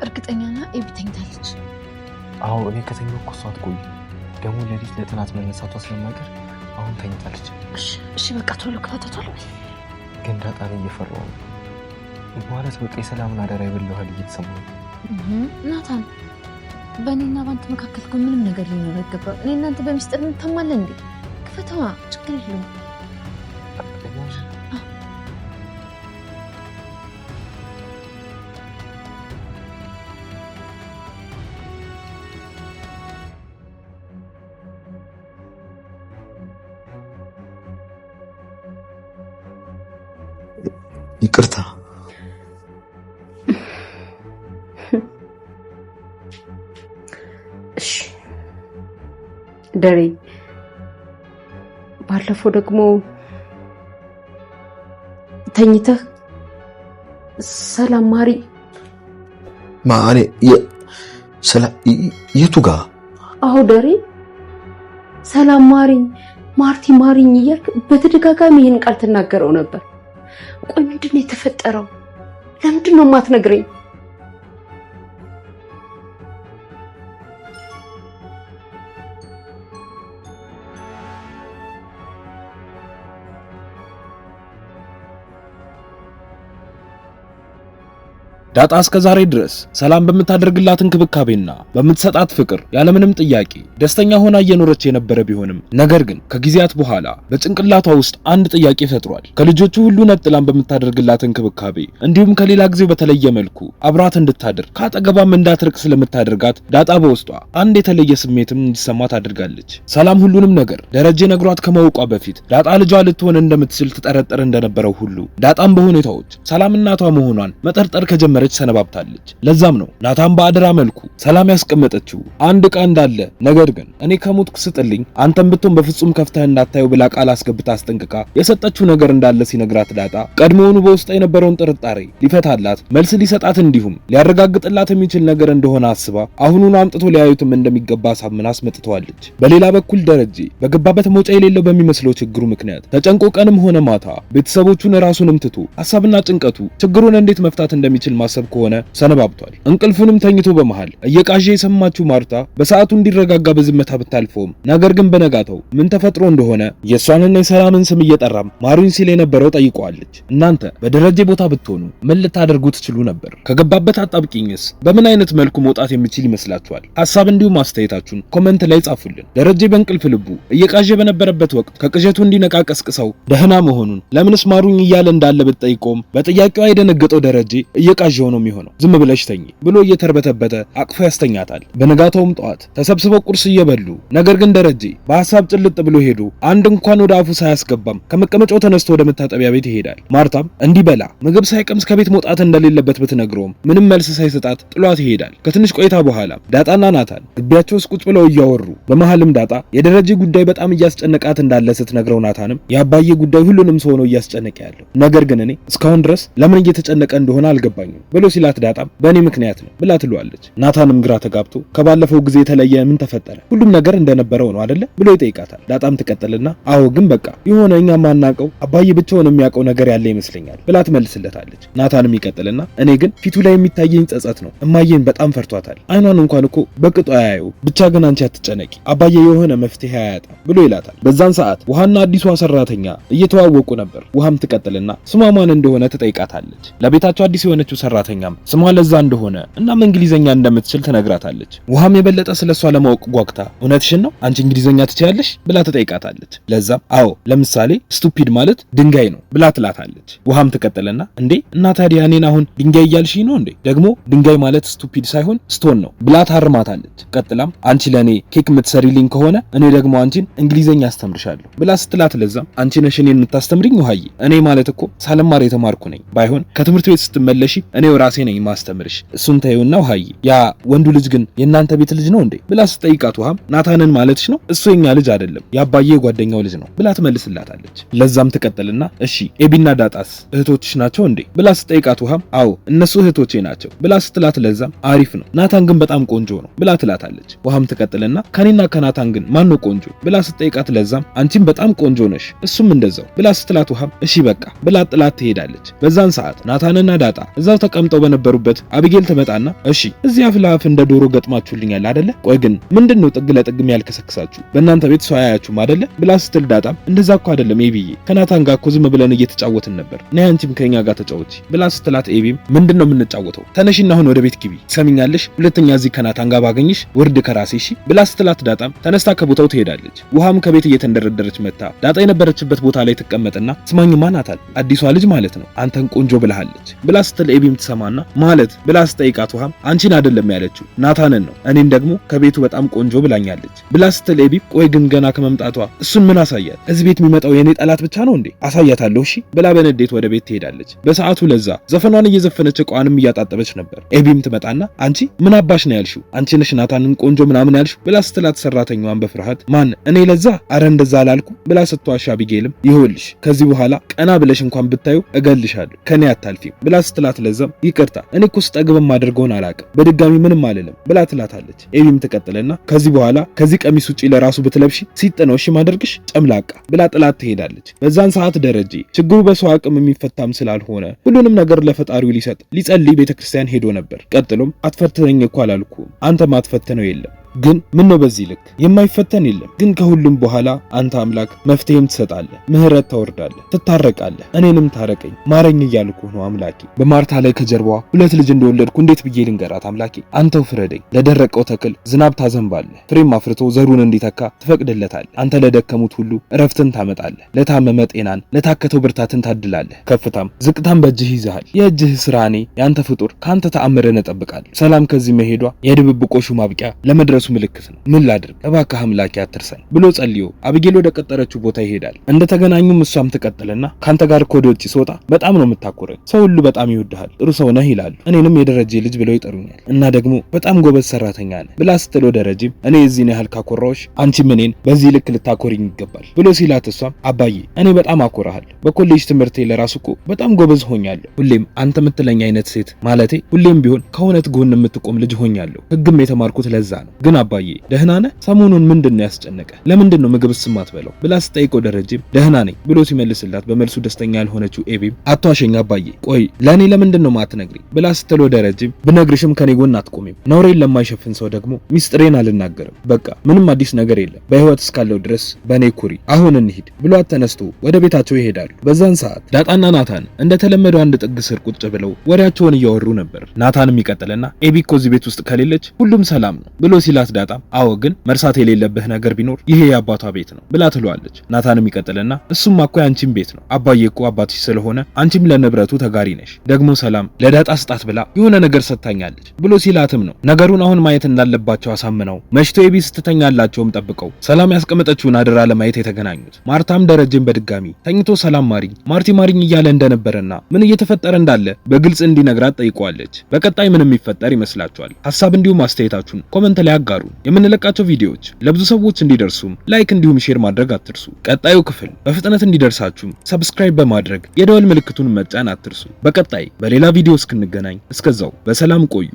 እርግጠኛና ኤቢ ተኝታለች? አዎ እኔ ከተኛሁ እኮ እሷ አትቆይ። ደግሞ ለሊት ለጥናት መነሳቷ ስለማይቀር አሁን ተኝታለች። እሺ በቃ ቶሎ ከፈተቷል። ግን ዳጣን እየፈራሁ ነው። ማለት በቃ የሰላምን አደራ ይበላዋል እየተሰማኝ። ናታን በእኔና ባንተ መካከል እኮ ምንም ነገር ሊኖር አይገባም። እኔ እናንተ በሚስጥር እንታማለን እንዴ? ክፈተዋ፣ ችግር የለውም። ይቅርታ። እሺ ደሬ፣ ባለፈው ደግሞ ተኝተህ ሰላም ማሪ ማሪ የቱ ጋ? አዎ ደሬ፣ ሰላም ማሪኝ፣ ማርቲ ማሪኝ እያልክ በተደጋጋሚ ይህን ቃል ትናገረው ነበር። ቆይ ምንድን ነው የተፈጠረው? ለምንድን ነው የማትነግረኝ? ዳጣ እስከ ዛሬ ድረስ ሰላም በምታደርግላት እንክብካቤና በምትሰጣት ፍቅር ያለምንም ጥያቄ ደስተኛ ሆና እየኖረች የነበረ ቢሆንም ነገር ግን ከጊዜያት በኋላ በጭንቅላቷ ውስጥ አንድ ጥያቄ ፈጥሯል። ከልጆቹ ሁሉ ነጥላም በምታደርግላት እንክብካቤ እንዲሁም ከሌላ ጊዜው በተለየ መልኩ አብራት እንድታድር ካጠገባም እንዳትርቅ ስለምታደርጋት ዳጣ በውስጧ አንድ የተለየ ስሜትም እንዲሰማት አድርጋለች። ሰላም ሁሉንም ነገር ደረጀ ነግሯት ከማውቋ በፊት ዳጣ ልጇ ልትሆን እንደምትችል ትጠረጥር እንደነበረው ሁሉ ዳጣም በሁኔታዎች ሰላም እናቷ መሆኗን መጠርጠር ከጀመረ ሰነባብታለች። ለዛም ነው ናታን በአደራ መልኩ ሰላም ያስቀመጠችው አንድ ዕቃ እንዳለ ነገር ግን እኔ ከሞትኩ ስጥልኝ አንተም ብትሆን በፍጹም ከፍተህ እንዳታየው ብላ ቃል አስገብታ አስጠንቅቃ የሰጠችው ነገር እንዳለ ሲነግራት ዳጣ ቀድሞውኑ በውስጧ የነበረውን ጥርጣሬ ሊፈታላት መልስ ሊሰጣት እንዲሁም ሊያረጋግጥላት የሚችል ነገር እንደሆነ አስባ አሁኑን አምጥቶ ሊያዩትም እንደሚገባ ሳምና አስመጥተዋለች። በሌላ በኩል ደረጀ በገባበት መውጫ የሌለው በሚመስለው ችግሩ ምክንያት ተጨንቆ ቀንም ሆነ ማታ ቤተሰቦቹን ራሱንም ትቶ ሐሳብና ጭንቀቱ ችግሩን እንዴት መፍታት እንደሚችል ማሰብ ከሆነ ሰነባብቷል። እንቅልፉንም ተኝቶ በመሃል እየቃዠ የሰማችው ማርታ በሰዓቱ እንዲረጋጋ በዝምታ ብታልፈውም ነገር ግን በነጋታው ምን ተፈጥሮ እንደሆነ የሷንና የሰላምን ስም እየጠራም ማሩኝ ሲል የነበረው ጠይቀዋለች። እናንተ በደረጀ ቦታ ብትሆኑ ምን ልታደርጉ ትችሉ ነበር? ከገባበት አጣብቂኝስ በምን አይነት መልኩ መውጣት የሚችል ይመስላችኋል? ሐሳብ እንዲሁም አስተያየታችሁን ኮሜንት ላይ ጻፉልን። ደረጀ በእንቅልፍ ልቡ እየቃዠ በነበረበት ወቅት ከቅዠቱ እንዲነቃ ቀስቅሰው ደህና መሆኑን ለምንስ ማሩኝ እያለ እንዳለ ብትጠይቀውም በጥያቄው የደነገጠው ደረጀ እየቃዠ ነው የሚሆነው ዝም ብለሽ ተኝ ብሎ እየተርበተበተ አቅፎ ያስተኛታል። በነጋታውም ጠዋት ተሰብስበው ቁርስ እየበሉ ነገር ግን ደረጀ በሐሳብ ጭልጥ ብሎ ሄዶ አንድ እንኳን ወደ አፉ ሳያስገባም ከመቀመጫው ተነስቶ ወደ መታጠቢያ ቤት ይሄዳል። ማርታም እንዲበላ ምግብ ሳይቀምስ ከቤት መውጣት እንደሌለበት ብትነግረውም ምንም መልስ ሳይሰጣት ጥሏት ይሄዳል። ከትንሽ ቆይታ በኋላ ዳጣና ናታን ግቢያቸው ውስጥ ቁጭ ብለው እያወሩ በመሃልም ዳጣ የደረጀ ጉዳይ በጣም እያስጨነቃት እንዳለ ስትነግረው ናታንም የአባዬ ጉዳይ ሁሉንም ሰው ነው እያስጨነቀ ያለው ነገር ግን እኔ እስካሁን ድረስ ለምን እየተጨነቀ እንደሆነ አልገባኝም ብሎ ሲላት ዳጣም በእኔ ምክንያት ነው ብላ ትለዋለች። ናታንም ግራ ተጋብቶ ከባለፈው ጊዜ የተለየ ምን ተፈጠረ? ሁሉም ነገር እንደነበረው ነው አይደለ ብሎ ይጠይቃታል። ዳጣም ትቀጥልና አዎ ግን በቃ የሆነ እኛ ማናቀው አባዬ ብቻውን የሚያውቀው ነገር ያለ ይመስለኛል ብላ ትመልስለታለች። ናታንም ይቀጥልና እኔ ግን ፊቱ ላይ የሚታየኝ ጸጸት ነው። እማዬን በጣም ፈርቷታል። አይኗን እንኳን እኮ በቅጡ አያየው። ብቻ ግን አንቺ አትጨነቂ፣ አባዬ የሆነ መፍትሄ አያጣም ብሎ ይላታል። በዛን ሰዓት ውሃና አዲሷ ሰራተኛ እየተዋወቁ ነበር። ውሃም ትቀጥልና ስሟ ማን እንደሆነ ትጠይቃታለች። ለቤታቸው አዲስ የሆነችው ሰራተኛም ስሟ ለዛ እንደሆነ እናም እንግሊዘኛ እንደምትችል ትነግራታለች። ውሃም የበለጠ ስለሷ ለማወቅ ጓግታ እውነትሽን ነው አንቺ እንግሊዘኛ ትችያለሽ ብላ ትጠይቃታለች። ለዛም አዎ ለምሳሌ ስቱፒድ ማለት ድንጋይ ነው ብላ ትላታለች። ውሃም ትቀጥልና እንዴ እና ታዲያ እኔን አሁን ድንጋይ እያልሽኝ ነው እንዴ? ደግሞ ድንጋይ ማለት ስቱፒድ ሳይሆን ስቶን ነው ብላ ታርማታለች። ቀጥላም አንቺ ለኔ ኬክ የምትሰሪልኝ ከሆነ እኔ ደግሞ አንቺን እንግሊዘኛ አስተምርሻለሁ ብላ ስትላት ለዛም አንቺ ነሽ እኔን የምታስተምሪኝ ውሃዬ? እኔ ማለት እኮ ሳልማር የተማርኩ ነኝ። ባይሆን ከትምህርት ቤት ስትመለሺ እኔው ራሴ ነኝ ማስተምርሽ። እሱን ተይውና ውሃዬ ያ ወንዱ ልጅ ግን የእናንተ ቤት ልጅ ነው እንዴ ብላ ስትጠይቃት ውሃም ናታንን ማለትሽ ነው? እሱ የኛ ልጅ አይደለም የአባዬ ጓደኛው ልጅ ነው ብላ ትመልስላታለች። ለዛም ትቀጥልና እሺ ኤቢና ዳጣስ እህቶችሽ ናቸው እንዴ ብላ ስትጠይቃት ውሃም አዎ እነሱ እህቶቼ ናቸው ብላ ስትላት ለዛም አሪፍ ነው ናታን ግን በጣም ቆንጆ ነው ብላ ትላታለች። ውሃም ትቀጥልና ከኔና ከናታን ግን ማን ነው ቆንጆ ብላ ስትጠይቃት ለዛም አንቺም በጣም ቆንጆ ነሽ እሱም እንደዛው ብላ ስትላት ውሃም እሺ በቃ ብላ ጥላት ትሄዳለች። በዛን ሰዓት ናታንና ዳጣ እዛው ተቀምጠው በነበሩበት አቢጌል ትመጣና እሺ እዚህ አፍ ለአፍ እንደ ዶሮ ገጥማችሁልኛል አይደለ? ቆይ ግን ምንድነው ጥግ ለጥግ ያልከሰክሳችሁ? በእናንተ ቤት ሰው አያያችሁም አይደለ? ብላ ስትል ዳጣም እንደዛ እኮ አይደለም ኤቢዬ፣ ከናታን ጋር እኮ ዝም ብለን እየተጫወትን ነበር፣ ነይ አንቺም ከኛ ጋር ተጫወቺ ብላ ስትላት ኤቢም ምንድነው የምንጫወተው? ተነሽና አሁን ወደ ቤት ግቢ፣ ሰሚኛለሽ? ሁለተኛ እዚህ ከናታን ጋር ባገኝሽ ውርድ ከራሴ እሺ ብላ ስትላት ዳጣም ተነስታ ከቦታው ትሄዳለች። ውሃም ከቤት እየተንደረደረች መጣ ዳጣ የነበረችበት ቦታ ላይ ትቀመጥና ስማኝማ ናታን አዲሷ ልጅ ማለት ነው አንተን ቆንጆ ብለሃለች ብላ ስትል ኤቢም ትሰማና ማለት ብላ ስትጠይቃት ውሃም አንቺን አይደለም ያለችው ናታንን ነው፣ እኔን ደግሞ ከቤቱ በጣም ቆንጆ ብላኛለች ብላ ስትል ኤቢም ቆይ ግን ገና ከመምጣቷ እሱን ምን አሳያት? እዚህ ቤት የሚመጣው የኔ ጠላት ብቻ ነው እንዴ? አሳያታለሁ እሺ ብላ በንዴት ወደ ቤት ትሄዳለች። በሰዓቱ ለዛ ዘፈኗን እየዘፈነች እቃዋንም እያጣጠበች ነበር። ኤቢም ትመጣና አንቺ ምን አባሽ ነው ያልሽው? አንቺ ነሽ ናታንን ቆንጆ ምናምን ያልሽው ብላ ስትላት ሰራተኛዋን በፍርሃት ማን እኔ ለዛ አረ እንደዛ አላልኩ ብላ ስትዋሻ አቢጌልም ይኸውልሽ ከዚህ በኋላ ቀና ብለሽ እንኳን ብታዩ እገልሻለሁ ከኔ አታልፊም ብላ ስትላት ለዛም ይቅርታ እኔ እኮ ስጠግብም ማድረገውን አላውቅም በድጋሚ ምንም አልልም ብላ ትላታለች። ኤቢም ትቀጥልና ከዚህ በኋላ ከዚህ ቀሚስ ውጪ ለራሱ ብትለብሺ ሲጥነው እሺ ማደርግሽ ጨምላቃ ብላ ጥላት ትሄዳለች። በዛን ሰዓት ደረጀ ችግሩ በሰው አቅም የሚፈታም ስላልሆነ ሁሉንም ነገር ለፈጣሪው ሊሰጥ ሊጸልይ ቤተክርስቲያን ሄዶ ነበር። ቀጥሎም አትፈትነኝ እኮ አላልኩም አንተ ማትፈትነው የለም ግን ምን ነው በዚህ ልክ የማይፈተን የለም። ግን ከሁሉም በኋላ አንተ አምላክ መፍትሄም ትሰጣለህ፣ ምህረት ታወርዳለህ፣ ትታረቃለህ። እኔንም ታረቀኝ ማረኝ እያልኩ ነው አምላኬ። በማርታ ላይ ከጀርባዋ ሁለት ልጅ እንደወለድኩ እንዴት ብዬ ልንገራት አምላኬ? አንተው ፍረደኝ። ለደረቀው ተክል ዝናብ ታዘንባለህ፣ ፍሬም አፍርቶ ዘሩን እንዲተካ ትፈቅድለታለህ። አንተ ለደከሙት ሁሉ እረፍትን ታመጣለህ፣ ለታመመ ጤናን፣ ለታከተው ብርታትን ታድላለህ። ከፍታም ዝቅታም በእጅህ ይዘሃል። የእጅህ ስራ እኔ ያንተ ፍጡር ካንተ ተአምረን እጠብቃለሁ። ሰላም ከዚህ መሄዷ የድብብቆሹ ማብቂያ ለመድረሱ ምልክት ነው። ምን ላድርግ እባክህ አምላኬ አትርሳኝ ብሎ ጸልዮ አቢጌል ወደ ቀጠረችው ቦታ ይሄዳል። እንደተገናኙም እሷም ትቀጥልና ካንተ ጋር ወደ ውጪ ስወጣ በጣም ነው የምታኮረኝ፣ ሰው ሁሉ በጣም ይወድሃል፣ ጥሩ ሰው ነህ ይላሉ፣ እኔንም የደረጀ ልጅ ብለው ይጠሩኛል እና ደግሞ በጣም ጎበዝ ሰራተኛ ነህ ብላ ስትል ደረጀም እኔ እዚህን ያህል ካኮራዎች አንቺም እኔን በዚህ ልክ ልታኮሪኝ ይገባል ብሎ ሲላት እሷም አባዬ እኔ በጣም አኮራሃለሁ፣ በኮሌጅ ትምህርቴ ለራሱ እኮ በጣም ጎበዝ ሆኛለሁ፣ ሁሌም አንተ የምትለኝ አይነት ሴት ማለቴ ሁሌም ቢሆን ከእውነት ጎን የምትቆም ልጅ ሆኛለሁ፣ ህግም የተማርኩት ለዛ ነው። ግን አባዬ ደህና ነህ? ሰሞኑን ምንድነው ያስጨነቀ? ለምንድን ነው ምግብ ስማት በለው ብላ ስጠይቀው ደረጀም ደህና ነኝ ብሎ ሲመልስላት በመልሱ ደስተኛ ያልሆነችው ኤቢም አቷሸኝ አባዬ ቆይ ለኔ ለምንድን ነው ማትነግሪኝ ብላ ስትለው ደረጀም ብነግርሽም ከኔ ጎን አትቆሚም፣ ነውሬን ለማይሸፍን ሰው ደግሞ ሚስጥሬን አልናገርም፣ በቃ ምንም አዲስ ነገር የለም፣ በህይወት እስካለው ድረስ በኔ ኩሪ፣ አሁን እንሂድ ብሏት ተነስቶ ወደ ቤታቸው ይሄዳሉ። በዛን ሰዓት ዳጣና ናታን እንደተለመደው አንድ ጥግ ስር ቁጭ ብለው ወሬያቸውን እያወሩ ነበር። ናታንም ይቀጥልና ኤቢ እኮ እዚህ ቤት ውስጥ ከሌለች ሁሉም ሰላም ነው ብሎ ሲላት ዳጣም አዎ ግን መርሳት የሌለብህ ነገር ቢኖር ይሄ የአባቷ ቤት ነው ብላ ትሏለች። ናታንም ይቀጥልና እሱም እኮ ያንቺም ቤት ነው አባዬ እኮ አባትሽ ስለሆነ አንቺም ለንብረቱ ተጋሪ ነሽ፣ ደግሞ ሰላም ለዳጣ ስጣት ብላ የሆነ ነገር ሰጥታኛለች ብሎ ሲላትም ነው ነገሩን አሁን ማየት እንዳለባቸው አሳምነው መሽቶ ኤቢ ስትተኛላቸውም ጠብቀው ሰላም ያስቀመጠችውን አደራ ለማየት የተገናኙት። ማርታም ደረጀን በድጋሚ ተኝቶ ሰላም ማሪኝ ማርቲ ማሪኝ እያለ እንደነበረና ምን እየተፈጠረ እንዳለ በግልጽ እንዲነግራት ጠይቋለች። በቀጣይ ምን የሚፈጠር ይመስላችኋል? ሐሳብ እንዲሁም አስተያየታችሁን ኮሜንት ላይ አጋሩ። የምንለቃቸው ቪዲዮዎች ለብዙ ሰዎች እንዲደርሱም ላይክ እንዲሁም ሼር ማድረግ አትርሱ። ቀጣዩ ክፍል በፍጥነት እንዲደርሳችሁም ሰብስክራይብ በማድረግ የደወል ምልክቱን መጫን አትርሱ። በቀጣይ በሌላ ቪዲዮ እስክንገናኝ እስከዛው በሰላም ቆዩ።